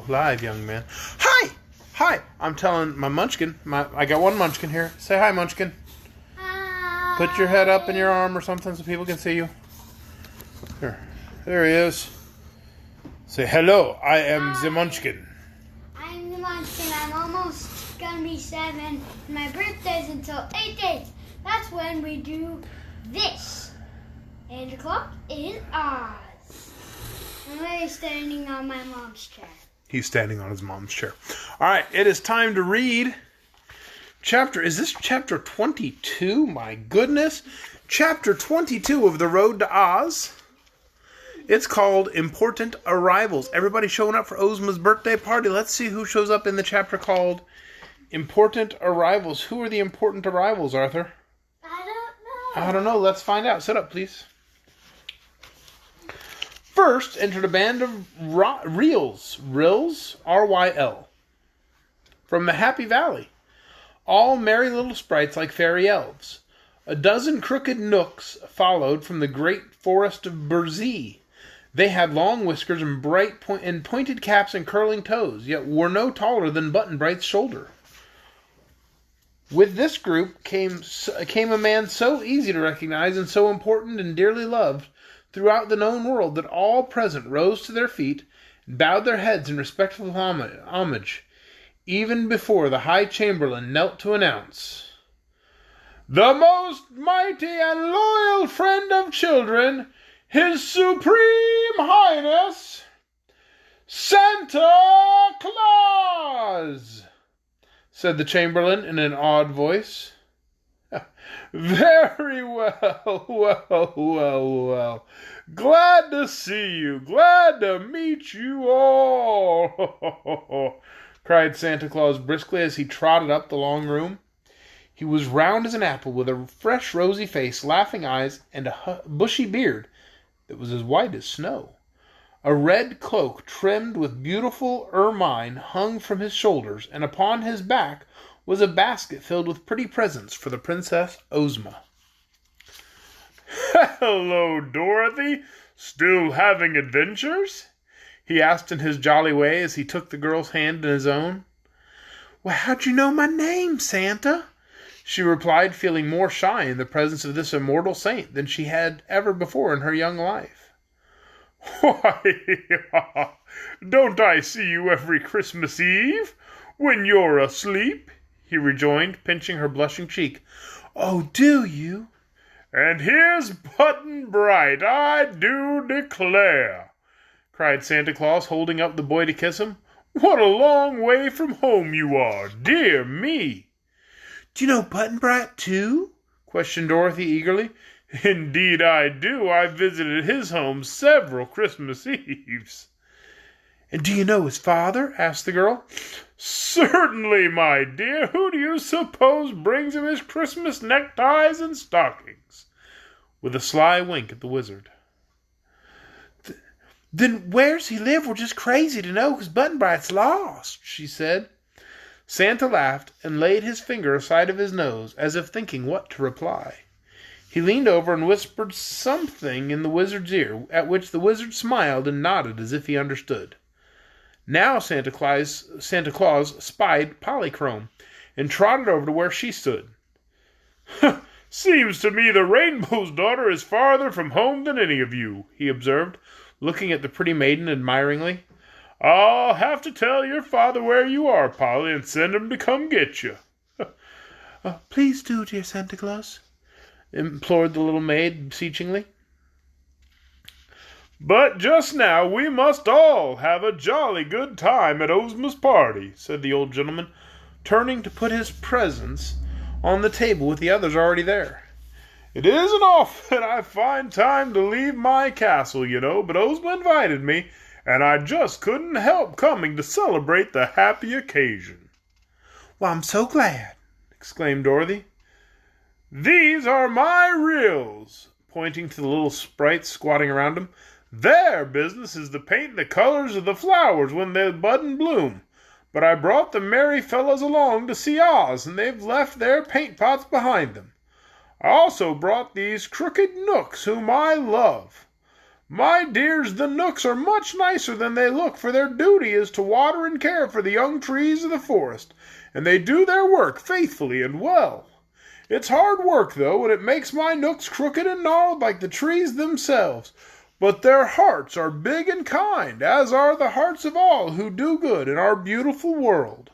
go live, young man. Hi! Hi! I'm telling my munchkin. I got one munchkin here. Say hi, munchkin. Hi. Put your head up in your arm or something so people can see you. There he is. Say hello, I am the munchkin. I'm the munchkin. I'm almost gonna be 7. And my birthday's until 8 days. That's when we do this. 8 o'clock in Oz. I'm really standing on my mom's chair. He's standing on his mom's chair. All right, it is time to read is this chapter 22? My goodness. Chapter 22 of The Road to Oz. It's called Important Arrivals. Everybody showing up for Ozma's birthday party. Let's see who shows up in the chapter called Important Arrivals. Who are the important arrivals, Arthur? I don't know. Let's find out. Sit up, please. First entered a band of Rills, R-Y-L, from the Happy Valley. All merry little sprites like fairy elves. A dozen crooked nooks followed from the great forest of Burzee. They had long whiskers and pointed caps and curling toes, yet were no taller than Button-Bright's shoulder. With this group came a man so easy to recognize and so important and dearly loved throughout the known world that all present rose to their feet and bowed their heads in respectful homage, even before the High Chamberlain knelt to announce, "The most mighty and loyal friend of children, His Supreme Highness, Santa Claus," said the Chamberlain in an awed voice. "Very well, well. Glad to see you. Glad to meet you all," cried Santa Claus briskly as he trotted up the long room. He was round as an apple, with a fresh rosy face, laughing eyes, and a bushy beard that was as white as snow. A red cloak trimmed with beautiful ermine hung from his shoulders, and upon his back was a basket filled with pretty presents for the Princess Ozma. "Hello, Dorothy. Still having adventures?" he asked in his jolly way as he took the girl's hand in his own. "Well, how'd you know my name, Santa?" she replied, feeling more shy in the presence of this immortal saint than she had ever before in her young life. "Why, don't I see you every Christmas Eve when you're asleep?" he rejoined, pinching her blushing cheek. "Oh, do you?" "And here's Button-Bright, I do declare," cried Santa Claus, holding up the boy to kiss him. "What a long way from home you are, dear me." "Do you know Button-Bright, too?" questioned Dorothy eagerly. "Indeed I do. I visited his home several Christmas Eves." "And do you know his father?" asked the girl. "Certainly, my dear. Who do you suppose brings him his Christmas neckties and stockings?" with a sly wink at the wizard. "Then where's he live? We're just crazy to know, 'cause Button-Bright's lost," she said. Santa laughed and laid his finger aside of his nose, as if thinking what to reply. He leaned over and whispered something in the wizard's ear, at which the wizard smiled and nodded as if he understood. Now Santa Claus spied Polychrome and trotted over to where she stood. "Seems to me the Rainbow's Daughter is farther from home than any of you," he observed, looking at the pretty maiden admiringly. "I'll have to tell your father where you are, Polly, and send him to come get you." "Please do, dear Santa Claus," implored the little maid beseechingly. "But just now we must all have a jolly good time at Ozma's party," said the old gentleman, turning to put his presents on the table with the others already there. "It isn't often I find time to leave my castle, you know, but Ozma invited me, and I just couldn't help coming to celebrate the happy occasion." "Well, I'm so glad," exclaimed Dorothy. "These are my Rills," pointing to the little sprites squatting around him. "Their business is to paint the colors of the flowers when they bud and bloom. But I brought the merry fellows along to see Oz, and they've left their paint pots behind them. I also brought these crooked nooks whom I love. My dears, the Knooks are much nicer than they look, for their duty is to water and care for the young trees of the forest, and they do their work faithfully and well. It's hard work, though, and it makes my Knooks crooked and gnarled like the trees themselves. But their hearts are big and kind, as are the hearts of all who do good in our beautiful world."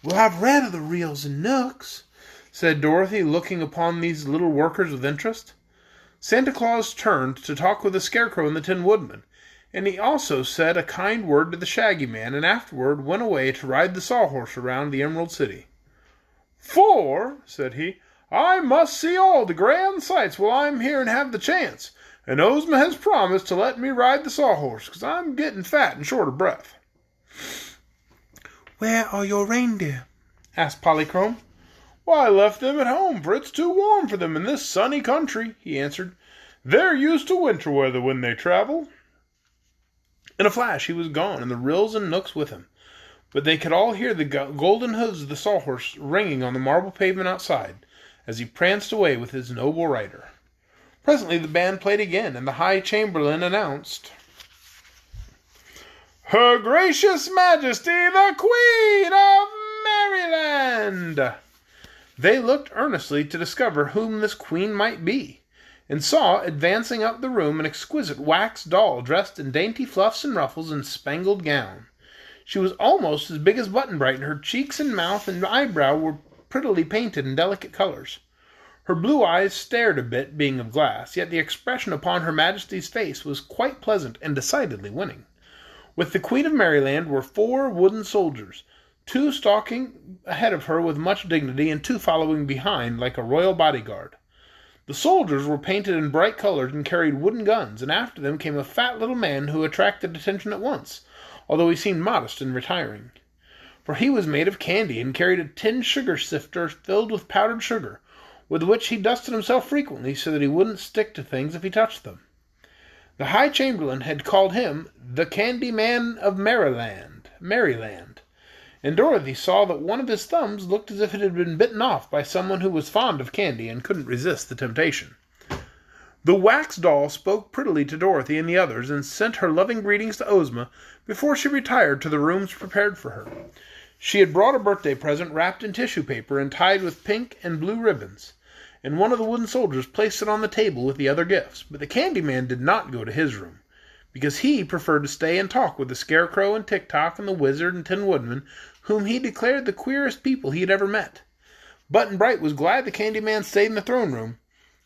"Well, I've read of the Ryls and Knooks," said Dorothy, looking upon these little workers with interest. Santa Claus turned to talk with the Scarecrow and the Tin Woodman, and he also said a kind word to the Shaggy Man, and afterward went away to ride the Sawhorse around the Emerald City. "For," said he, "I must see all the grand sights while I'm here and have the chance. And Ozma has promised to let me ride the Sawhorse, 'cause I'm getting fat and short of breath." "Where are your reindeer?" asked Polychrome. "Why, I left them at home, for it's too warm for them in this sunny country," he answered. "They're used to winter weather when they travel." In a flash he was gone, and the Ryls and Knooks with him. But they could all hear the golden hooves of the Sawhorse ringing on the marble pavement outside, as he pranced away with his noble rider. Presently the band played again, and the High Chamberlain announced, "Her Gracious Majesty, the Queen of Merryland!" They looked earnestly to discover whom this queen might be, and saw advancing up the room an exquisite wax doll dressed in dainty fluffs and ruffles and spangled gown. She was almost as big as Button-Bright, and her cheeks and mouth and eyebrow were prettily painted in delicate colors. Her blue eyes stared a bit, being of glass, yet the expression upon Her Majesty's face was quite pleasant and decidedly winning. With the Queen of Merryland were 4 wooden soldiers, 2 stalking ahead of her with much dignity, and 2 following behind like a royal bodyguard. The soldiers were painted in bright colors and carried wooden guns, and after them came a fat little man who attracted attention at once, although he seemed modest and retiring. For he was made of candy, and carried a tin sugar sifter filled with powdered sugar, with which he dusted himself frequently so that he wouldn't stick to things if he touched them. The High Chamberlain had called him the Candy Man of Merryland, and Dorothy saw that one of his thumbs looked as if it had been bitten off by someone who was fond of candy and couldn't resist the temptation. The wax doll spoke prettily to Dorothy and the others, and sent her loving greetings to Ozma before she retired to the rooms prepared for her. She had brought a birthday present wrapped in tissue paper and tied with pink and blue ribbons, and one of the wooden soldiers placed it on the table with the other gifts. But the Candy Man did not go to his room, because he preferred to stay and talk with the Scarecrow and Tik-Tok and the Wizard and Tin Woodman, whom he declared the queerest people he had ever met. Button-Bright was glad the Candy Man stayed in the throne room,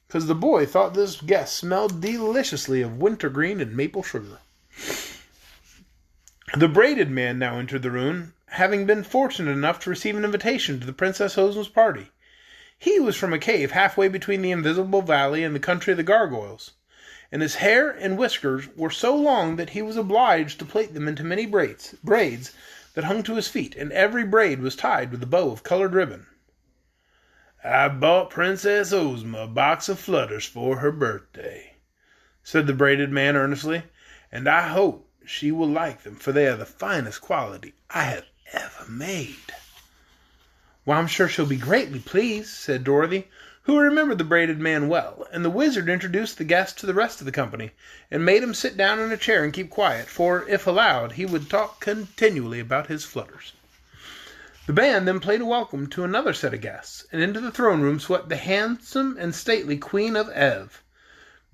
because the boy thought this guest smelled deliciously of wintergreen and maple sugar. The Braided Man now entered the room, having been fortunate enough to receive an invitation to the Princess Ozma's party. He was from a cave halfway between the Invisible Valley and the country of the Gargoyles, and his hair and whiskers were so long that he was obliged to plait them into many braids that hung to his feet, and every braid was tied with a bow of colored ribbon. "I bought Princess Ozma a box of flutters for her birthday," said the Braided Man earnestly, "and I hope she will like them, for they are the finest quality I have ever made." "Well, I'm sure she'll be greatly pleased," said Dorothy, who remembered the Braided Man well, and the Wizard introduced the guest to the rest of the company, and made him sit down in a chair and keep quiet, for, if allowed, he would talk continually about his flutters. The band then played a welcome to another set of guests, and into the throne room swept the handsome and stately Queen of Ev.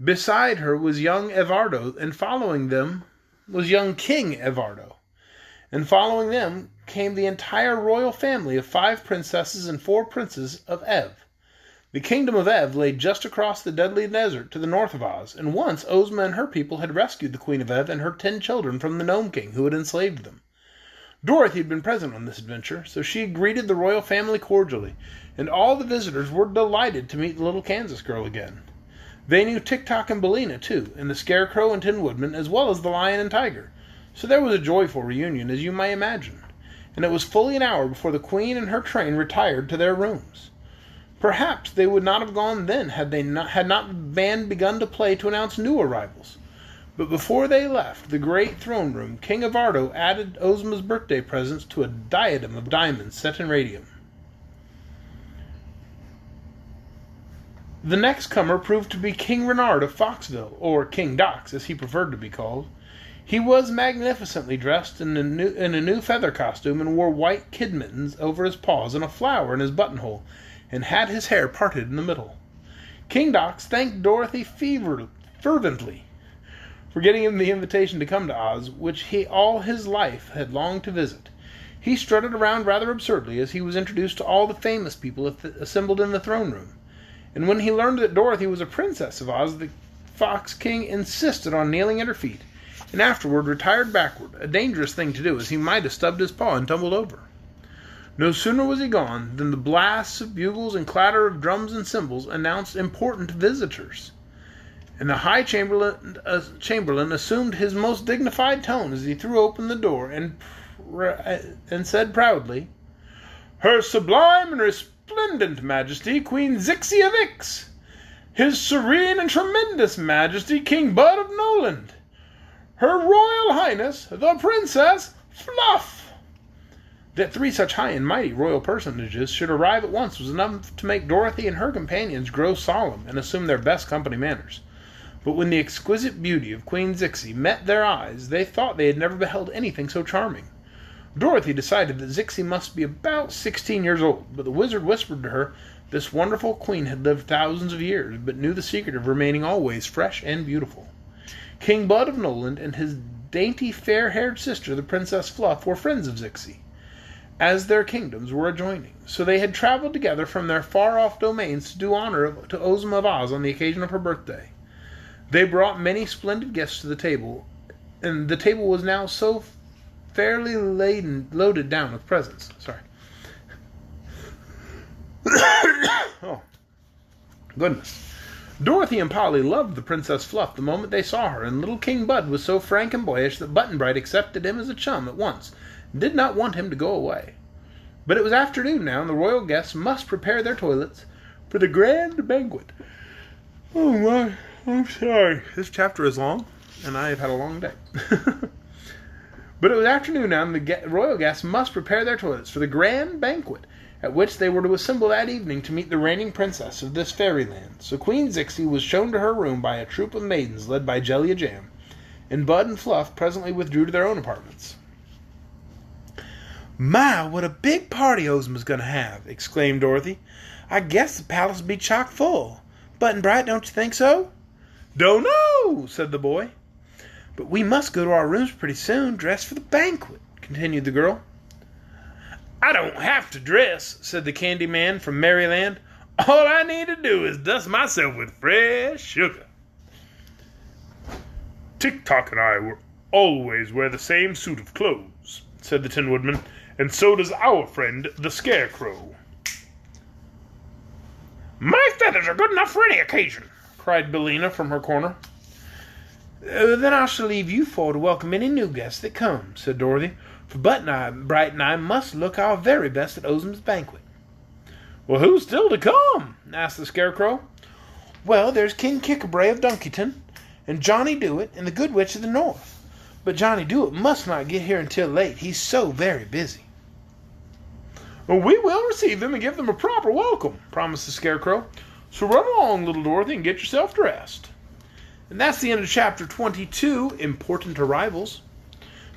Beside her was young Evardo, and following them was young King Evardo. And following them came the entire royal family of 5 princesses and 4 princes of Ev. The kingdom of Ev lay just across the deadly desert to the north of Oz, and once Ozma and her people had rescued the Queen of Ev and her 10 children from the Gnome King, who had enslaved them. Dorothy had been present on this adventure, so she greeted the royal family cordially, and all the visitors were delighted to meet the little Kansas girl again. They knew Tik-Tok and Billina, too, and the Scarecrow and Tin Woodman, as well as the Lion and Tiger, so there was a joyful reunion, as you may imagine, and it was fully an hour before the Queen and her train retired to their rooms. Perhaps they would not have gone then had not the band begun to play to announce new arrivals. But before they left the great throne room, King Evardo added Ozma's birthday presents to a diadem of diamonds set in radium. The next comer proved to be King Renard of Foxville, or King Dox, as he preferred to be called. He was magnificently dressed in a new feather costume and wore white kid mittens over his paws and a flower in his buttonhole, and had his hair parted in the middle. King Dox thanked Dorothy fervently for getting him the invitation to come to Oz, which he all his life had longed to visit. He strutted around rather absurdly as he was introduced to all the famous people assembled in the throne room. And when he learned that Dorothy was a princess of Oz, the Fox King insisted on kneeling at her feet, and afterward retired backward, a dangerous thing to do, as he might have stubbed his paw and tumbled over. No sooner was he gone than the blasts of bugles and clatter of drums and cymbals announced important visitors, and the High Chamberlain assumed his most dignified tone as he threw open the door and said proudly, "Her Sublime and Resplendent Majesty, Queen Zixi of Ix! His Serene and Tremendous Majesty, King Bud of Noland! Her Royal Highness, the Princess Fluff!" That three such high and mighty royal personages should arrive at once was enough to make Dorothy and her companions grow solemn and assume their best company manners. But when the exquisite beauty of Queen Zixi met their eyes, they thought they had never beheld anything so charming. Dorothy decided that Zixi must be about 16 years old, but the wizard whispered to her this wonderful queen had lived thousands of years, but knew the secret of remaining always fresh and beautiful. King Bud of Noland and his dainty fair-haired sister, the Princess Fluff, were friends of Zixi, as their kingdoms were adjoining, so they had traveled together from their far-off domains to do honor to Ozma of Oz on the occasion of her birthday. They brought many splendid gifts to the table, and the table was now so fairly loaded down with presents. Oh, goodness. Dorothy and Polly loved the Princess Fluff the moment they saw her, and little King Bud was so frank and boyish that Button-Bright accepted him as a chum at once, and did not want him to go away. But it was afternoon now, and the royal guests must prepare their toilets for the grand banquet. Oh my, I'm sorry. This chapter is long, and I have had a long day. But it was afternoon now, and the royal guests must prepare their toilets for the grand banquet, at which they were to assemble that evening to meet the reigning princess of this fairyland. So Queen Zixi was shown to her room by a troop of maidens led by Jellia Jam, and Bud and Fluff presently withdrew to their own apartments. "My, what a big party Ozma's going to have!" exclaimed Dorothy. "I guess the palace will be chock full. Button-Bright, don't you think so?" "Don't know," said the boy. "But we must go to our rooms pretty soon, dressed for the banquet," continued the girl. "I don't have to dress," said the Candy Man from Merryland. "All I need to do is dust myself with fresh sugar." "Tick-Tock and I will always wear the same suit of clothes," said the Tin Woodman, "and so does our friend the Scarecrow." "My feathers are good enough for any occasion," cried Billina from her corner. "Then I shall leave you four to welcome any new guests that come," said Dorothy, "for Button-Bright and I must look our very best at Ozma's banquet." "Well, who's still to come?" asked the Scarecrow. "Well, there's King Kickabrae of Dunkyton, and Johnny Dewett, and the Good Witch of the North. But Johnny Dewett must not get here until late. He's so very busy." "Well, we will receive them and give them a proper welcome," promised the Scarecrow. "So run along, little Dorothy, and get yourself dressed." And that's the end of Chapter 22, Important Arrivals.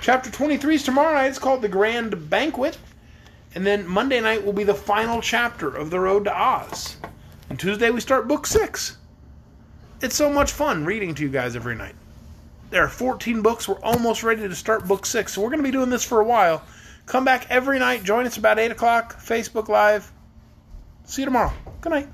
Chapter 23 is tomorrow night. It's called The Grand Banquet. And then Monday night will be the final chapter of The Road to Oz. And Tuesday we start Book 6. It's so much fun reading to you guys every night. There are 14 books. We're almost ready to start Book 6. So we're going to be doing this for a while. Come back every night. Join us about 8 o'clock. Facebook Live. See you tomorrow. Good night.